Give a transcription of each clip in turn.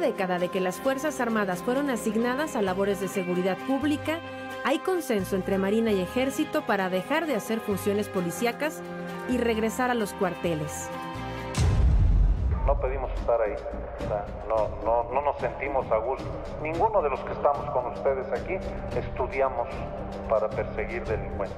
década de que las Fuerzas Armadas fueron asignadas a labores de seguridad pública, hay consenso entre Marina y Ejército para dejar de hacer funciones policíacas y regresar a los cuarteles. No pedimos estar ahí, o sea, no nos sentimos a gusto. Ninguno de los que estamos con ustedes aquí estudiamos para perseguir delincuentes.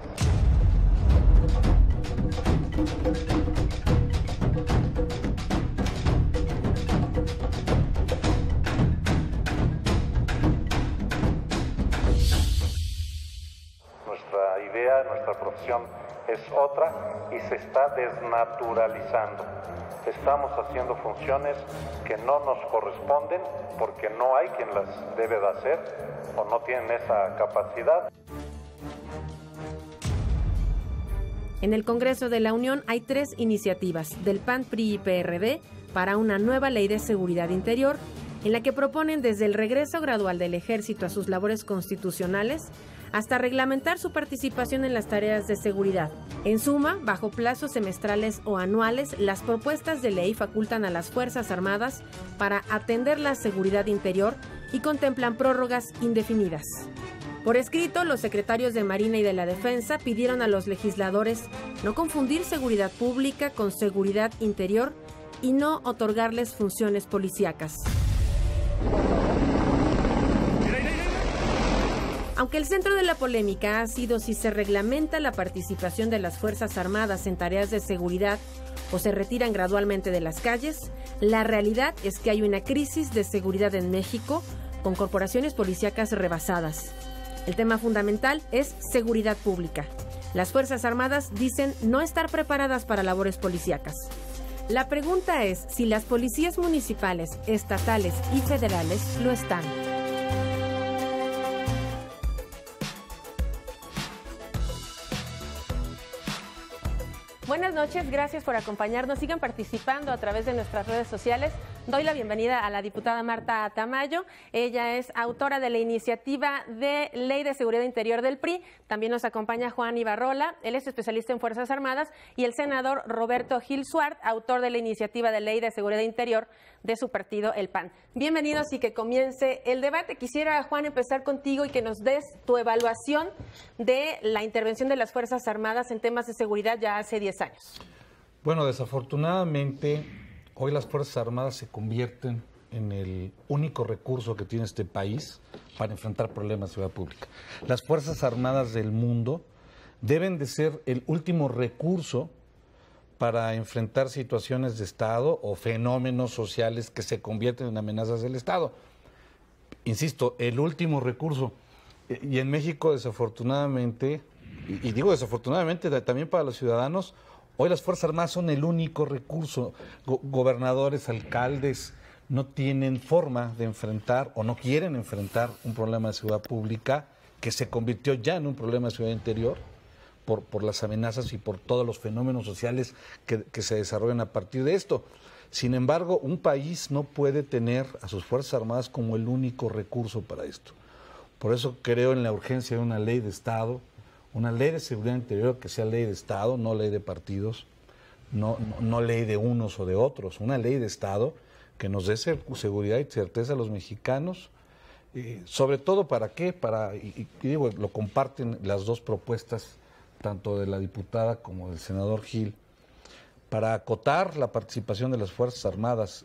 Nuestra idea, nuestra profesión es otra y se está desnaturalizando. Estamos haciendo funciones que no nos corresponden porque no hay quien las debe de hacer o no tienen esa capacidad. En el Congreso de la Unión hay 3 iniciativas del PAN, PRI y PRD para una nueva ley de seguridad interior, en la que proponen desde el regreso gradual del Ejército a sus labores constitucionales hasta reglamentar su participación en las tareas de seguridad. En suma, bajo plazos semestrales o anuales, las propuestas de ley facultan a las Fuerzas Armadas para atender la seguridad interior y contemplan prórrogas indefinidas. Por escrito, los secretarios de Marina y de la Defensa pidieron a los legisladores no confundir seguridad pública con seguridad interior y no otorgarles funciones policíacas. Aunque el centro de la polémica ha sido si se reglamenta la participación de las Fuerzas Armadas en tareas de seguridad o se retiran gradualmente de las calles, la realidad es que hay una crisis de seguridad en México con corporaciones policíacas rebasadas. El tema fundamental es seguridad pública. Las Fuerzas Armadas dicen no estar preparadas para labores policíacas. La pregunta es si las policías municipales, estatales y federales lo están. Buenas noches, gracias por acompañarnos. Sigan participando a través de nuestras redes sociales. Doy la bienvenida a la diputada Marta Tamayo. Ella es autora de la iniciativa de Ley de Seguridad Interior del PRI. También nos acompaña Juan Ibarrola, él es especialista en Fuerzas Armadas, y el senador Roberto Gil Suart, autor de la iniciativa de Ley de Seguridad Interior de su partido, el PAN. Bienvenidos y que comience el debate. Quisiera, Juan, empezar contigo y que nos des tu evaluación de la intervención de las Fuerzas Armadas en temas de seguridad ya hace 10 años. Bueno, desafortunadamente, hoy las Fuerzas Armadas se convierten en el único recurso que tiene este país para enfrentar problemas de seguridad pública. Las Fuerzas Armadas del mundo deben de ser el último recurso para enfrentar situaciones de Estado o fenómenos sociales que se convierten en amenazas del Estado. Insisto, el último recurso. Y en México, desafortunadamente, y digo desafortunadamente también para los ciudadanos, hoy las Fuerzas Armadas son el único recurso. Gobernadores, alcaldes no tienen forma de enfrentar o no quieren enfrentar un problema de seguridad pública que se convirtió ya en un problema de seguridad interior por las amenazas y por todos los fenómenos sociales que se desarrollan a partir de esto. Sin embargo, un país no puede tener a sus Fuerzas Armadas como el único recurso para esto. Por eso creo en la urgencia de una ley de Estado, una ley de seguridad interior que sea ley de Estado, no ley de partidos, no ley de unos o de otros, una ley de Estado que nos dé seguridad y certeza a los mexicanos, sobre todo ¿para qué? Y digo, lo comparten las dos propuestas, tanto de la diputada como del senador Gil, para acotar la participación de las Fuerzas Armadas.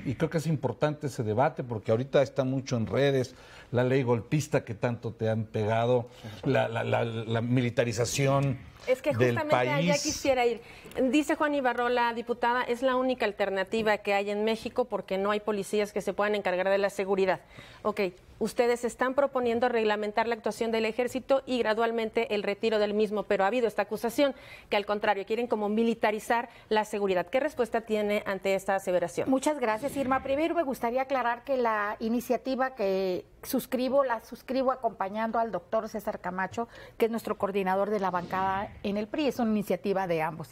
Y creo que es importante ese debate porque ahorita está mucho en redes, la ley golpista que tanto te han pegado, la militarización es que del justamente país. allá quisiera ir. Dice Juan Ibarrola, diputada, es la única alternativa que hay en México porque no hay policías que se puedan encargar de la seguridad. Ok, ustedes están proponiendo reglamentar la actuación del ejército y gradualmente el retiro del mismo, pero ha habido esta acusación que al contrario quieren como militarizar la seguridad. ¿Qué respuesta tiene ante esta aseveración? Muchas gracias, Irma. Primero me gustaría aclarar que la iniciativa que la suscribo acompañando al doctor César Camacho, que es nuestro coordinador de la bancada en el PRI, es una iniciativa de ambos.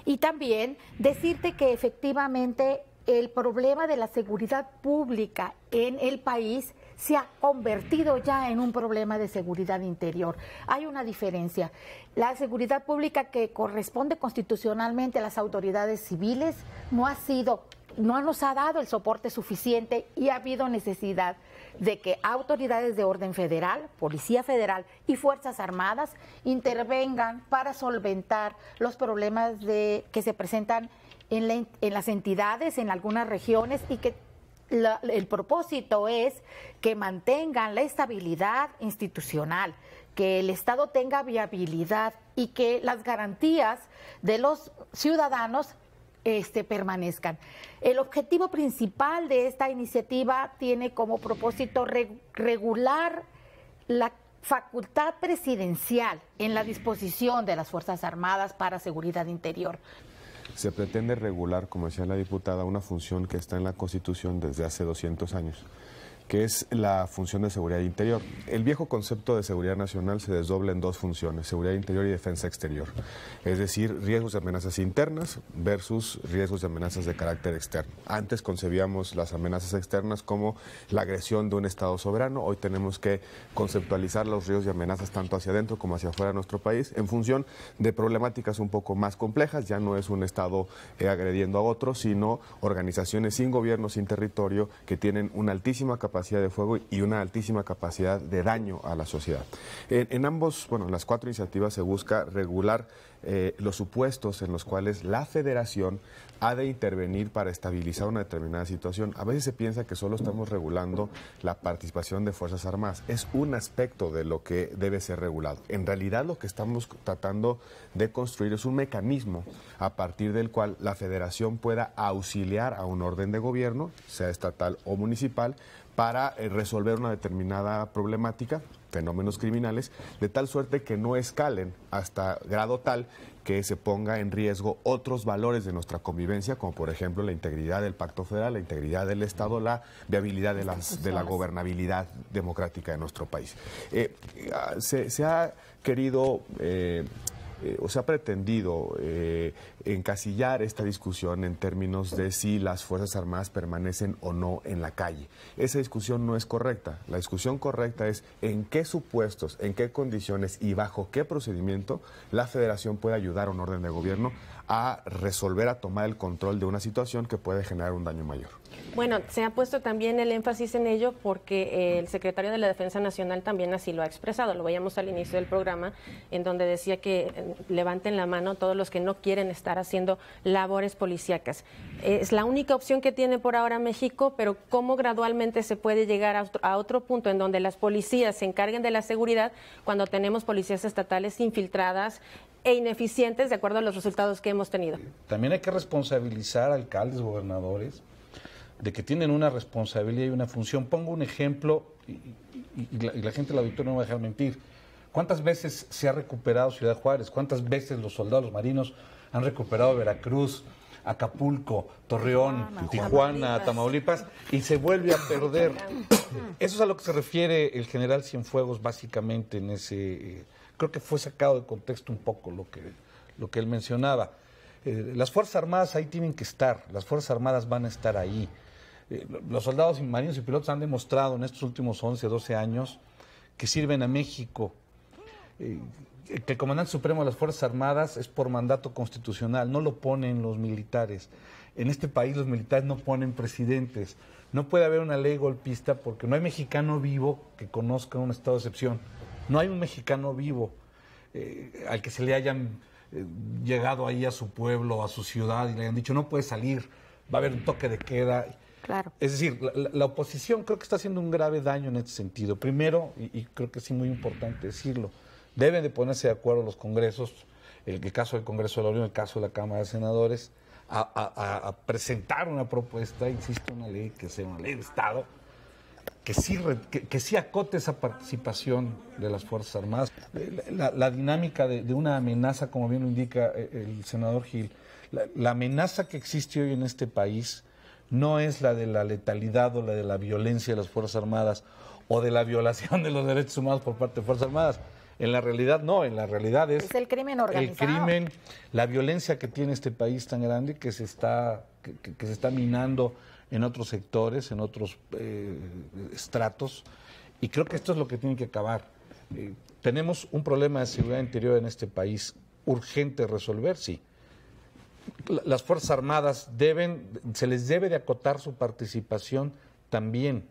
Y también decirte que efectivamente el problema de la seguridad pública en el país se ha convertido ya en un problema de seguridad interior. Hay una diferencia. La seguridad pública que corresponde constitucionalmente a las autoridades civiles no ha sido no nos ha dado el soporte suficiente y ha habido necesidad de que autoridades de orden federal, Policía Federal y Fuerzas Armadas intervengan para solventar los problemas que se presentan en las entidades, en algunas regiones, y que el propósito es que mantengan la estabilidad institucional, que el Estado tenga viabilidad y que las garantías de los ciudadanos permanezcan. El objetivo principal de esta iniciativa tiene como propósito regular la facultad presidencial en la disposición de las Fuerzas Armadas para seguridad interior. Se pretende regular, como decía la diputada, una función que está en la Constitución desde hace 200 años, que es la función de seguridad interior. El viejo concepto de seguridad nacional se desdobla en dos funciones, seguridad interior y defensa exterior. Es decir, riesgos de amenazas internas versus riesgos de amenazas de carácter externo. Antes concebíamos las amenazas externas como la agresión de un Estado soberano. Hoy tenemos que conceptualizar los riesgos y amenazas tanto hacia adentro como hacia afuera de nuestro país en función de problemáticas un poco más complejas. Ya no es un Estado agrediendo a otro, sino organizaciones sin gobierno, sin territorio, que tienen una altísima capacidad de fuego y una altísima capacidad de daño a la sociedad. En ambos, en las 4 iniciativas se busca regular los supuestos en los cuales la Federación ha de intervenir para estabilizar una determinada situación. A veces se piensa que solo estamos regulando la participación de Fuerzas Armadas. Es un aspecto de lo que debe ser regulado. En realidad, lo que estamos tratando de construir es un mecanismo a partir del cual la Federación pueda auxiliar a un orden de gobierno, sea estatal o municipal, para resolver una determinada problemática, fenómenos criminales, de tal suerte que no escalen hasta grado tal que se ponga en riesgo otros valores de nuestra convivencia, como por ejemplo la integridad del Pacto Federal, la integridad del Estado, la viabilidad de la gobernabilidad democrática de nuestro país. Se ha querido o se ha pretendido encasillar esta discusión en términos de si las Fuerzas Armadas permanecen o no en la calle. Esa discusión no es correcta. La discusión correcta es en qué supuestos, en qué condiciones y bajo qué procedimiento la Federación puede ayudar a un orden de gobierno a resolver, a tomar el control de una situación que puede generar un daño mayor. Bueno, se ha puesto también el énfasis en ello porque el secretario de la Defensa Nacional también así lo ha expresado. Lo veíamos al inicio del programa, en donde decía que levanten la mano todos los que no quieren estar haciendo labores policíacas. Es la única opción que tiene por ahora México, pero ¿cómo gradualmente se puede llegar a otro punto en donde las policías se encarguen de la seguridad cuando tenemos policías estatales infiltradas e ineficientes de acuerdo a los resultados que hemos tenido? También hay que responsabilizar a alcaldes, gobernadores, de que tienen una responsabilidad y una función. Pongo un ejemplo, y la gente del auditorio no me va a dejar mentir. ¿Cuántas veces se ha recuperado Ciudad Juárez? ¿Cuántas veces los soldados, los marinos han recuperado Veracruz, Acapulco, Torreón, Tijuana, Tamaulipas, y se vuelve a perder? Eso es a lo que se refiere el general Cienfuegos básicamente en ese... creo que fue sacado de contexto un poco lo que él mencionaba. Las Fuerzas Armadas ahí tienen que estar, las Fuerzas Armadas van a estar ahí. Los soldados y marinos y pilotos han demostrado en estos últimos 11, 12 años que sirven a México. Que el comandante supremo de las Fuerzas Armadas es por mandato constitucional, no lo ponen los militares. En este país los militares no ponen presidentes. No puede haber una ley golpista porque no hay mexicano vivo que conozca un estado de excepción. No hay un mexicano vivo al que se le hayan llegado ahí a su pueblo, a su ciudad y le hayan dicho no puede salir, va a haber un toque de queda. Claro. Es decir, la oposición creo que está haciendo un grave daño en este sentido. Primero, y creo que sí muy importante decirlo, deben de ponerse de acuerdo los congresos, el caso del Congreso de la Unión, el caso de la Cámara de Senadores, a presentar una propuesta, insisto, una ley que sea una ley de Estado, que sí acote esa participación de las Fuerzas Armadas. La dinámica de una amenaza, como bien lo indica el senador Gil, la amenaza que existe hoy en este país no es la de la letalidad o la de la violencia de las Fuerzas Armadas o de la violación de los derechos humanos por parte de Fuerzas Armadas. En la realidad no, en la realidad es el crimen organizado. El crimen, la violencia que tiene este país tan grande que se está minando en otros sectores, en otros estratos, y creo que esto es lo que tiene que acabar. Tenemos un problema de seguridad interior en este país urgente resolver, sí. las Fuerzas Armadas se les debe de acotar su participación también.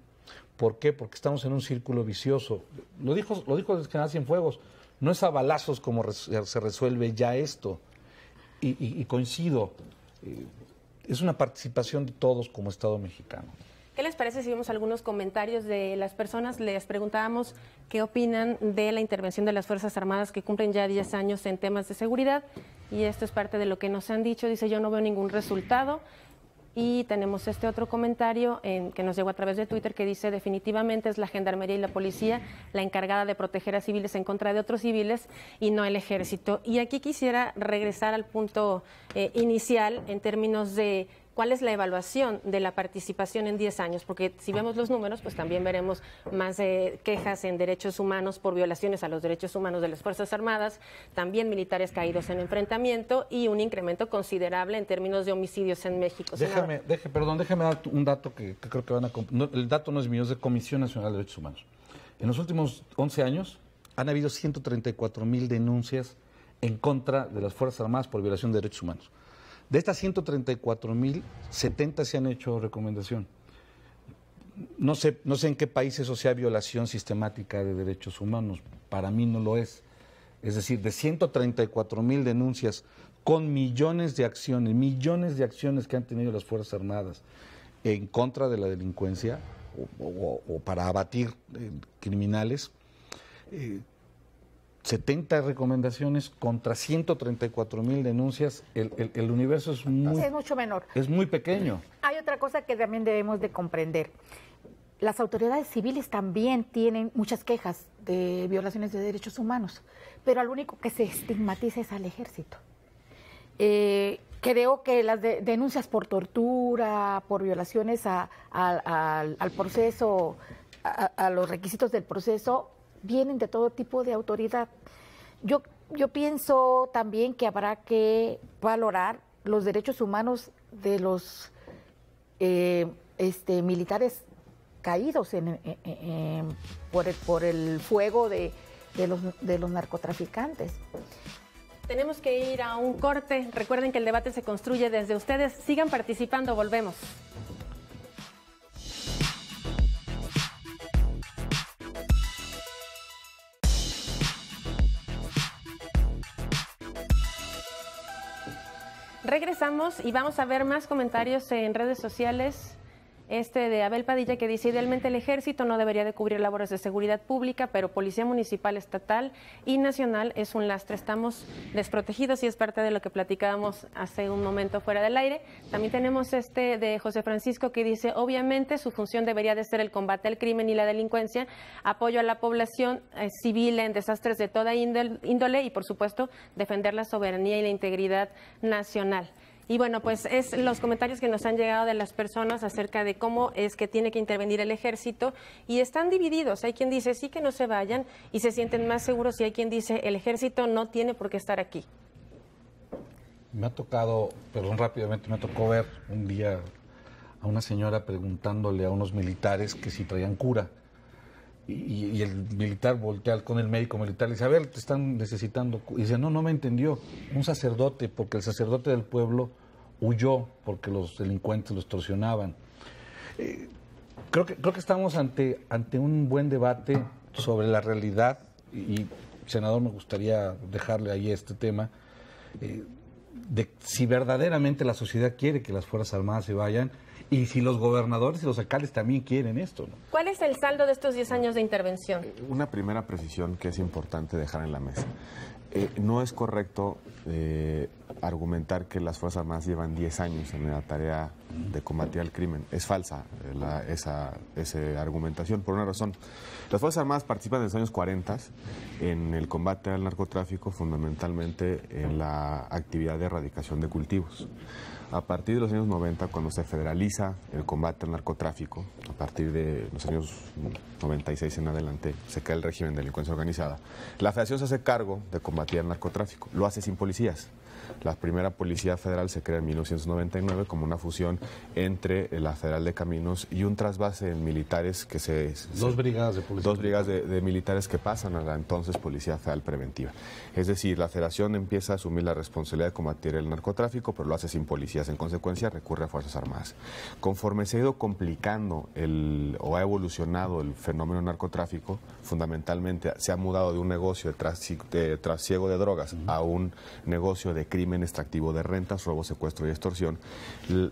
¿Por qué? Porque estamos en un círculo vicioso. Lo dijo el general Cienfuegos, no es a balazos como se resuelve ya esto. Y coincido, es una participación de todos como Estado mexicano. ¿Qué les parece si vemos algunos comentarios de las personas? Les preguntábamos qué opinan de la intervención de las Fuerzas Armadas que cumplen ya 10 años en temas de seguridad. Y esto es parte de lo que nos han dicho. Dice, yo no veo ningún resultado. Y tenemos este otro comentario que nos llegó a través de Twitter que dice, definitivamente es la Gendarmería y la Policía la encargada de proteger a civiles en contra de otros civiles y no el Ejército. Y aquí quisiera regresar al punto inicial en términos de cuál es la evaluación de la participación en 10 años, porque si vemos los números, pues también veremos más quejas en derechos humanos por violaciones a los derechos humanos de las Fuerzas Armadas, también militares caídos en enfrentamiento y un incremento considerable en términos de homicidios en México. Déjame dar un dato que creo que van a... el dato no es mío, es de Comisión Nacional de Derechos Humanos. En los últimos 11 años han habido 134,000 denuncias en contra de las Fuerzas Armadas por violación de derechos humanos. De estas 134,000, 70 se han hecho recomendación. No sé en qué país eso sea violación sistemática de derechos humanos. Para mí no lo es. Es decir, de 134,000 denuncias con millones de acciones que han tenido las Fuerzas Armadas en contra de la delincuencia o para abatir criminales, 70 recomendaciones contra 134,000 denuncias, el universo es mucho menor. Es muy pequeño. Hay otra cosa que también debemos de comprender. Las autoridades civiles también tienen muchas quejas de violaciones de derechos humanos, pero al único que se estigmatiza es al Ejército. Creo que las denuncias por tortura, por violaciones al proceso, a los requisitos del proceso, vienen de todo tipo de autoridad. Yo pienso también que habrá que valorar los derechos humanos de los militares caídos por el fuego de los narcotraficantes. Tenemos que ir a un corte. Recuerden que el debate se construye desde ustedes. Sigan participando, volvemos. Regresamos y vamos a ver más comentarios en redes sociales. De Abel Padilla que dice, idealmente el Ejército no debería de cubrir labores de seguridad pública, pero Policía Municipal, Estatal y Nacional es un lastre. Estamos desprotegidos y es parte de lo que platicábamos hace un momento fuera del aire. También tenemos de José Francisco que dice, obviamente su función debería de ser el combate al crimen y la delincuencia, apoyo a la población civil en desastres de toda índole y, por supuesto, defender la soberanía y la integridad nacional. Y bueno, pues es los comentarios que nos han llegado de las personas acerca de cómo es que tiene que intervenir el Ejército y están divididos. Hay quien dice sí que no se vayan y se sienten más seguros y hay quien dice el Ejército no tiene por qué estar aquí. Me ha tocado, rápidamente, me tocó ver un día a una señora preguntándole a unos militares que si traían cura. Y el militar voltea con el médico militar y dice, a ver, te están necesitando. Y dice, no me entendió. Un sacerdote, porque el sacerdote del pueblo huyó porque los delincuentes lo extorsionaban. Creo que estamos ante un buen debate sobre la realidad y senador, me gustaría dejarle ahí este tema de si verdaderamente la sociedad quiere que las Fuerzas Armadas se vayan y si los gobernadores y los alcaldes también quieren esto, ¿no? ¿Cuál es el saldo de estos 10 años de intervención? Una primera precisión que es importante dejar en la mesa. No es correcto argumentar que las Fuerzas Armadas llevan 10 años en la tarea de combatir al crimen. Es falsa esa argumentación por una razón. Las Fuerzas Armadas participan desde los años 40 en el combate al narcotráfico, fundamentalmente en la actividad de erradicación de cultivos. A partir de los años 90, cuando se federaliza el combate al narcotráfico, a partir de los años 96 en adelante, se cae el régimen de delincuencia organizada, la Federación se hace cargo de combatir el narcotráfico. Lo hace sin policías. La primera Policía Federal se crea en 1999 como una fusión entre la Federal de Caminos y un trasvase de militares que Dos brigadas de policía. Dos brigadas de militares que pasan a la entonces Policía Federal Preventiva. Es decir, la Federación empieza a asumir la responsabilidad de combatir el narcotráfico, pero lo hace sin policías. En consecuencia, recurre a Fuerzas Armadas. Conforme se ha ido complicando o ha evolucionado el fenómeno narcotráfico, fundamentalmente se ha mudado de un negocio de trasiego de drogas a un negocio de crimen extractivo de rentas, robo, secuestro y extorsión,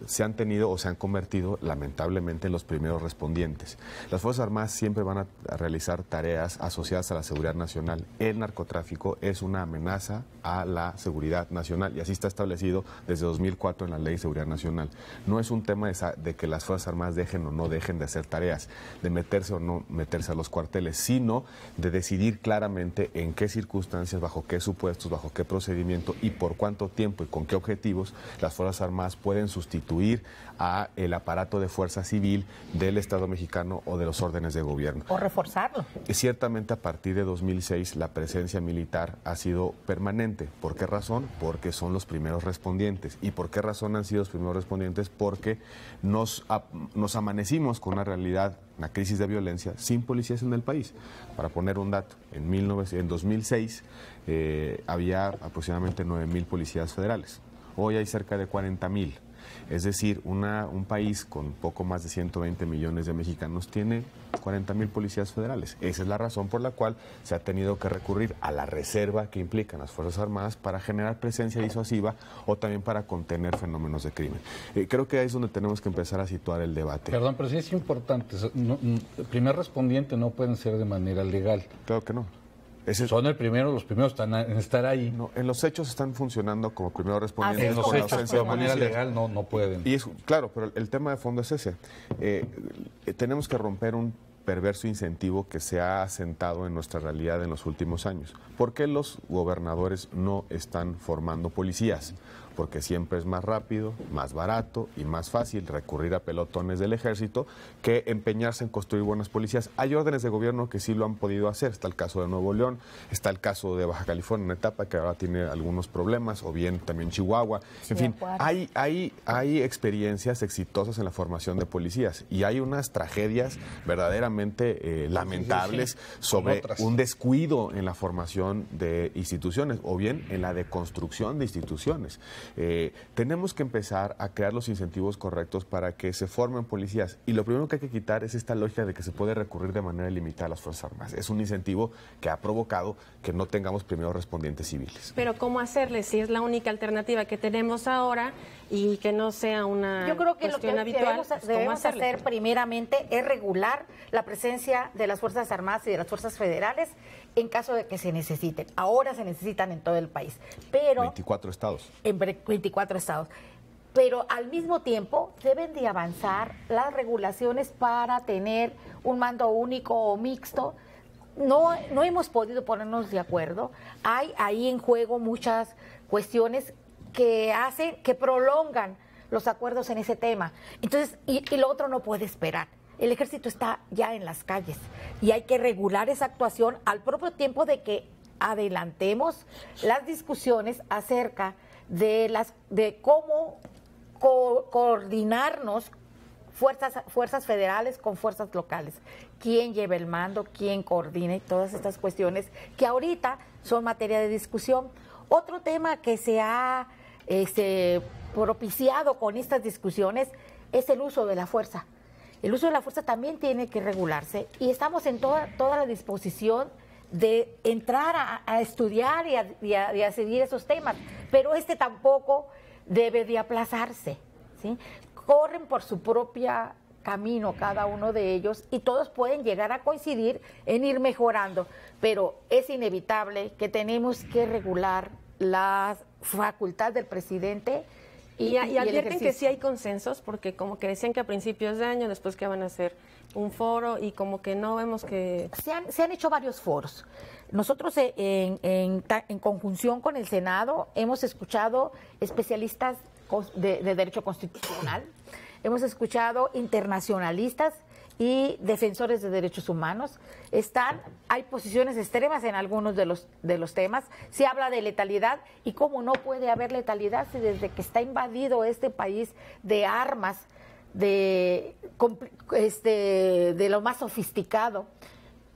se han tenido o se han convertido lamentablemente en los primeros respondientes. Las Fuerzas Armadas siempre van a realizar tareas asociadas a la seguridad nacional. El narcotráfico es una amenaza a la seguridad nacional y así está establecido desde 2004 en la Ley de Seguridad Nacional. No es un tema de que las Fuerzas Armadas dejen o no dejen de hacer tareas, de meterse o no meterse a los cuarteles, sino de decidir claramente en qué circunstancias, bajo qué supuestos, bajo qué procedimiento y por cuánto tiempo y con qué objetivos las Fuerzas Armadas pueden sustituir a el aparato de fuerza civil del Estado mexicano o de los órdenes de gobierno. O reforzarlo. Ciertamente a partir de 2006 la presencia militar ha sido permanente. ¿Por qué razón? Porque son los primeros respondientes. ¿Y por qué razón han sido los primeros respondientes? Porque nos amanecimos con una realidad, una crisis de violencia sin policías en el país. Para poner un dato, en 2006 había aproximadamente 9,000 policías federales. Hoy hay cerca de 40,000. Es decir, un país con poco más de 120 millones de mexicanos tiene 40,000 policías federales. Esa es la razón por la cual se ha tenido que recurrir a la reserva que implican las Fuerzas Armadas para generar presencia disuasiva o también para contener fenómenos de crimen. Creo que ahí es donde tenemos que empezar a situar el debate. Perdón, pero sí es importante. El primer respondiente no pueden ser de manera legal. Claro que no. Son los primeros están en estar ahí. No, en los hechos están funcionando como primeros respondientes. En los hechos, de manera legal, no pueden. Y claro, pero el tema de fondo es ese. Tenemos que romper un perverso incentivo que se ha asentado en nuestra realidad en los últimos años. ¿Por qué los gobernadores no están formando policías? Porque siempre es más rápido, más barato y más fácil recurrir a pelotones del ejército que empeñarse en construir buenas policías. Hay órdenes de gobierno que sí lo han podido hacer. Está el caso de Nuevo León, está el caso de Baja California, una etapa que ahora tiene algunos problemas, o bien también Chihuahua. En fin, hay experiencias exitosas en la formación de policías y hay unas tragedias verdaderamente lamentables sobre un descuido en la formación de instituciones o bien en la deconstrucción de instituciones. Tenemos que empezar a crear los incentivos correctos para que se formen policías. Y lo primero que hay que quitar es esta lógica de que se puede recurrir de manera ilimitada a las Fuerzas Armadas. Es un incentivo que ha provocado que no tengamos primeros respondientes civiles. Pero ¿cómo hacerle si es la única alternativa que tenemos ahora y que no sea una Yo creo que cuestión lo que habitual? debemos hacer primeramente es regular la presencia de las Fuerzas Armadas y de las Fuerzas Federales en caso de que se necesiten. Ahora se necesitan en todo el país. Pero 24 estados. En 24 estados. Pero al mismo tiempo deben de avanzar las regulaciones para tener un mando único o mixto. No hemos podido ponernos de acuerdo. Hay ahí en juego muchas cuestiones que prolongan los acuerdos en ese tema. Entonces, y lo otro no puede esperar. El ejército está ya en las calles y hay que regular esa actuación al propio tiempo de que adelantemos las discusiones acerca de cómo coordinarnos fuerzas federales con fuerzas locales. ¿Quién lleva el mando? ¿Quién coordina? Y todas estas cuestiones que ahorita son materia de discusión. Otro tema que se ha propiciado con estas discusiones es el uso de la fuerza. El uso de la fuerza también tiene que regularse y estamos en toda la disposición de entrar a estudiar y a seguir esos temas, pero tampoco debe de aplazarse, ¿sí? Corren por su propia camino cada uno de ellos y todos pueden llegar a coincidir en ir mejorando, pero es inevitable que tenemos que regular la facultad del presidente. Y advierten que sí hay consensos, porque como que decían que a principios de año, después que van a hacer un foro, y como que no vemos que... Se han hecho varios foros. Nosotros en conjunción con el Senado hemos escuchado especialistas de Derecho Constitucional, hemos escuchado internacionalistas y defensores de derechos humanos. Hay posiciones extremas en algunos de los temas. Se habla de letalidad, y cómo no puede haber letalidad si desde que está invadido este país de armas de lo más sofisticado,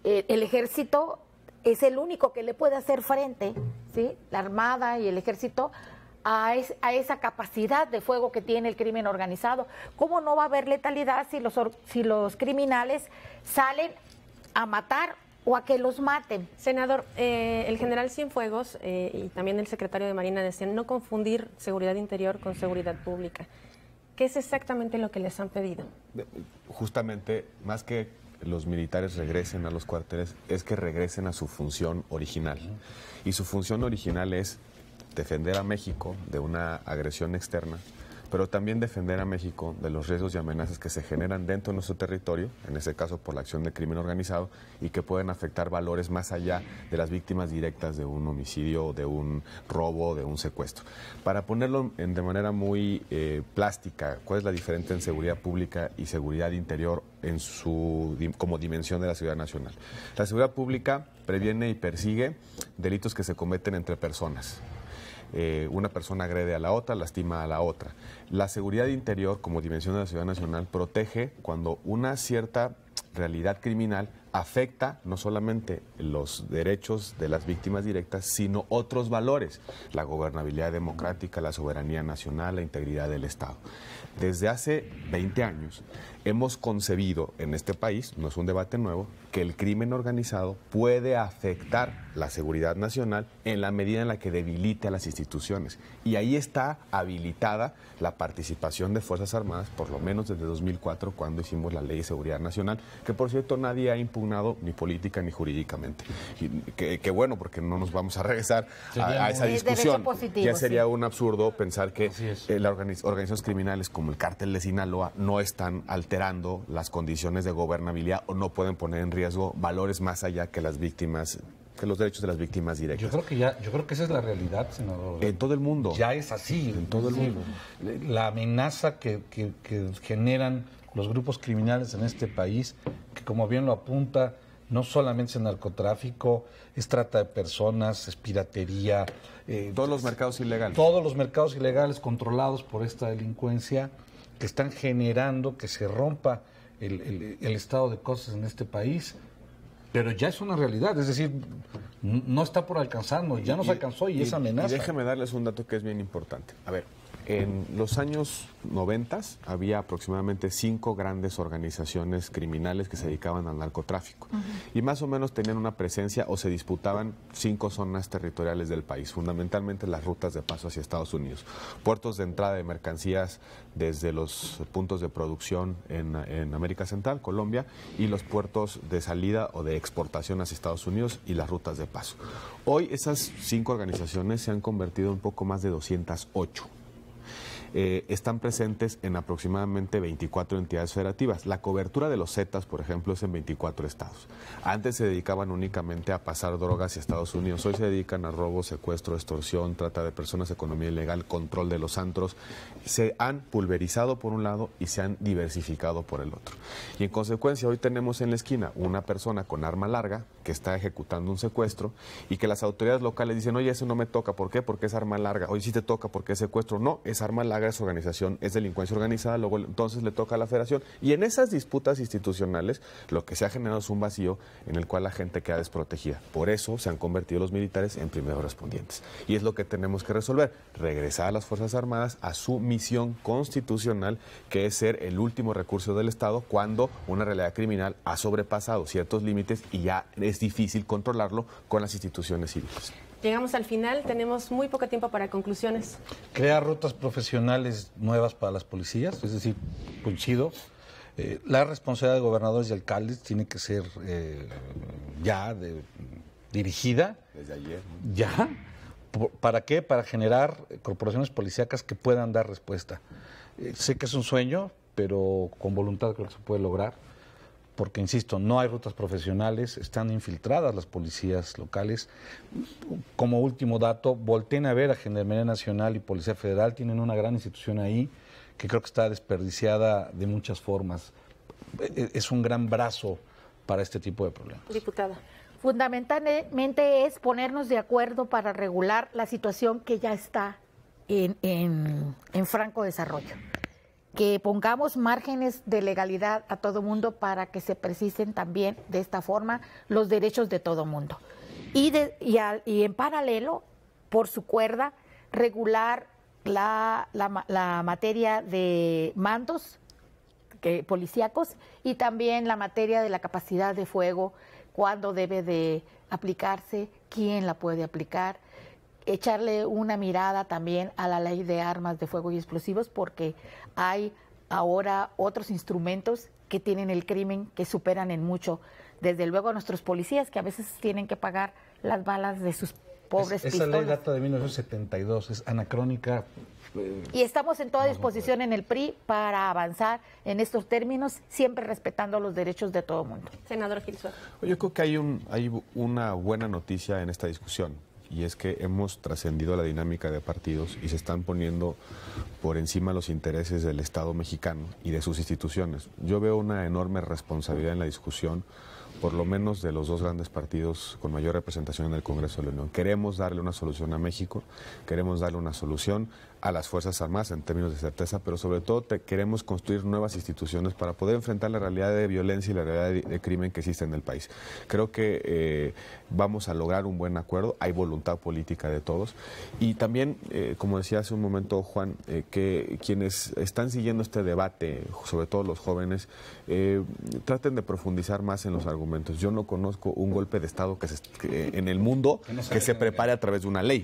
el ejército es el único que le puede hacer frente, ¿sí? La Armada y el ejército a esa capacidad de fuego que tiene el crimen organizado. ¿Cómo no va a haber letalidad si los criminales salen a matar o a que los maten? Senador, el general Cienfuegos y también el secretario de Marina decían no confundir seguridad interior con seguridad pública. ¿Qué es exactamente lo que les han pedido? Justamente, más que los militares regresen a los cuarteles, es que regresen a su función original. Y su función original es defender a México de una agresión externa, pero también defender a México de los riesgos y amenazas que se generan dentro de nuestro territorio, en ese caso por la acción de crimen organizado, y que pueden afectar valores más allá de las víctimas directas de un homicidio, de un robo, de un secuestro. Para ponerlo de manera muy plástica, ¿cuál es la diferencia en seguridad pública y seguridad interior como dimensión de la seguridad nacional? La seguridad pública previene y persigue delitos que se cometen entre personas. Una persona agrede a la otra, lastima a la otra. La seguridad interior, como dimensión de la seguridad nacional, protege cuando una cierta realidad criminal afecta no solamente los derechos de las víctimas directas, sino otros valores, la gobernabilidad democrática, la soberanía nacional, la integridad del Estado. Desde hace 20 años hemos concebido en este país, no es un debate nuevo, que el crimen organizado puede afectar la seguridad nacional en la medida en la que debilite a las instituciones. Y ahí está habilitada la participación de Fuerzas Armadas, por lo menos desde 2004, cuando hicimos la Ley de Seguridad Nacional, que por cierto nadie ha impugnado ni política ni jurídicamente. Que bueno, porque no nos vamos a regresar a esa discusión. Positivo, ya sería sí. un absurdo pensar que las organizaciones criminales como el Cártel de Sinaloa no están alterando las condiciones de gobernabilidad o no pueden poner en riesgo valores más allá que las víctimas, que los derechos de las víctimas directas. Yo creo que esa es la realidad, senador. En todo el mundo. Ya es así. En todo el mundo. La amenaza que generan los grupos criminales en este país, que como bien lo apunta, no solamente es narcotráfico, es trata de personas, es piratería. Todos los mercados ilegales. Todos los mercados ilegales controlados por esta delincuencia que están generando que se rompa el estado de cosas en este país. Pero ya es una realidad, es decir, no está por alcanzarnos, ya nos alcanzó y es amenaza. Y déjeme darles un dato que es bien importante. A ver, en los años 90 había aproximadamente 5 grandes organizaciones criminales que se dedicaban al narcotráfico. Y más o menos tenían una presencia o se disputaban 5 zonas territoriales del país, fundamentalmente las rutas de paso hacia Estados Unidos. Puertos de entrada de mercancías desde los puntos de producción en América Central, Colombia, y los puertos de salida o de exportación hacia Estados Unidos y las rutas de paso. Hoy esas 5 organizaciones se han convertido en un poco más de 208. Están presentes en aproximadamente 24 entidades federativas. La cobertura de los Zetas, por ejemplo, es en 24 estados. Antes se dedicaban únicamente a pasar drogas hacia Estados Unidos. Hoy se dedican a robo, secuestro, extorsión, trata de personas, economía ilegal, control de los antros. Se han pulverizado por un lado y se han diversificado por el otro. Y en consecuencia, hoy tenemos en la esquina una persona con arma larga que está ejecutando un secuestro y que las autoridades locales dicen, oye, eso no me toca. ¿Por qué? Porque es arma larga. Oye, sí te toca porque es secuestro. No, es arma larga, es organización, es delincuencia organizada, luego entonces le toca a la federación. Y en esas disputas institucionales lo que se ha generado es un vacío en el cual la gente queda desprotegida. Por eso se han convertido los militares en primeros respondientes. Y es lo que tenemos que resolver, regresar a las Fuerzas Armadas a su misión constitucional, que es ser el último recurso del Estado cuando una realidad criminal ha sobrepasado ciertos límites y ya es difícil controlarlo con las instituciones cívicas. Llegamos al final, tenemos muy poco tiempo para conclusiones. Crear rutas profesionales nuevas para las policías, es decir, coincido. La responsabilidad de gobernadores y alcaldes tiene que ser dirigida. Desde ayer. Ya. ¿Para qué? Para generar corporaciones policíacas que puedan dar respuesta. Sé que es un sueño, pero con voluntad creo que se puede lograr. Porque, insisto, no hay rutas profesionales, están infiltradas las policías locales. Como último dato, volteen a ver a Gendarmería Nacional y Policía Federal, tienen una gran institución ahí que creo que está desperdiciada de muchas formas. Es un gran brazo para este tipo de problemas. Diputada. Fundamentalmente es ponernos de acuerdo para regular la situación que ya está en franco desarrollo. Que pongamos márgenes de legalidad a todo mundo para que se precisen también de esta forma los derechos de todo mundo. Y en paralelo, por su cuerda, regular la materia de mandos policíacos y también la materia de la capacidad de fuego, cuándo debe de aplicarse, quién la puede aplicar, echarle una mirada también a la ley de armas de fuego y explosivos, porque hay ahora otros instrumentos que tienen el crimen que superan en mucho, desde luego a nuestros policías, que a veces tienen que pagar las balas de sus pobres pistolas. Esa ley data de 1972, es anacrónica. Y estamos en toda disposición en el PRI para avanzar en estos términos, siempre respetando los derechos de todo el mundo. Senador Gil Suárez. Yo creo que hay una buena noticia en esta discusión, y es que hemos trascendido la dinámica de partidos y se están poniendo por encima los intereses del Estado mexicano y de sus instituciones. Yo veo una enorme responsabilidad en la discusión, por lo menos de los dos grandes partidos con mayor representación en el Congreso de la Unión. Queremos darle una solución a México, queremos darle una solución a las Fuerzas Armadas en términos de certeza, pero sobre todo queremos construir nuevas instituciones para poder enfrentar la realidad de violencia y la realidad de crimen que existe en el país. Creo que vamos a lograr un buen acuerdo, hay voluntad política de todos, y también, como decía hace un momento Juan, que quienes están siguiendo este debate, sobre todo los jóvenes, traten de profundizar más en los argumentos. Yo no conozco un golpe de Estado en el mundo que se prepare a través de una ley.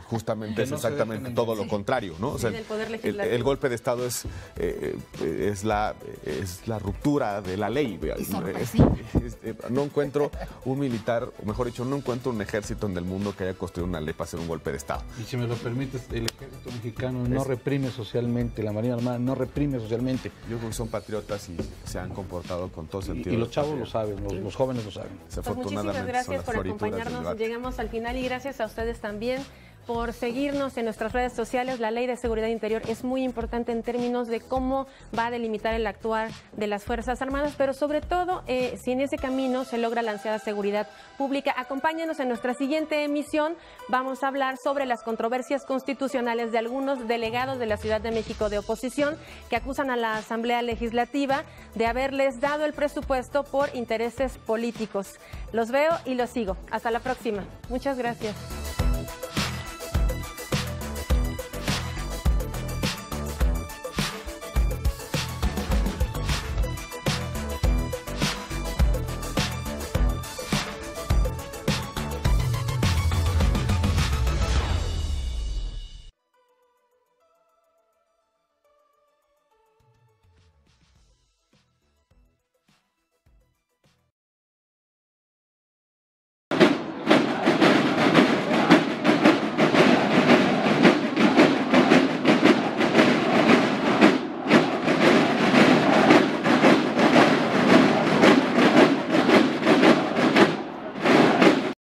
Justamente es exactamente todo lo contrario, ¿no? O sea, el golpe de Estado es la ruptura de la ley. No encuentro un militar, o mejor dicho, no encuentro un ejército en el mundo que haya construido una ley para hacer un golpe de Estado. Y si me lo permites, el ejército mexicano no reprime socialmente, la Marina Armada no reprime socialmente. Yo creo que son patriotas y se han comportado con todo sentido. Y los chavos lo saben, los jóvenes lo saben. Pues muchísimas gracias por acompañarnos. Llegamos al final y gracias a ustedes también por seguirnos en nuestras redes sociales. La Ley de Seguridad Interior es muy importante en términos de cómo va a delimitar el actuar de las Fuerzas Armadas, pero sobre todo si en ese camino se logra la ansiada seguridad pública. Acompáñenos en nuestra siguiente emisión. Vamos a hablar sobre las controversias constitucionales de algunos delegados de la Ciudad de México de oposición que acusan a la Asamblea Legislativa de haberles dado el presupuesto por intereses políticos. Los veo y los sigo. Hasta la próxima. Muchas gracias.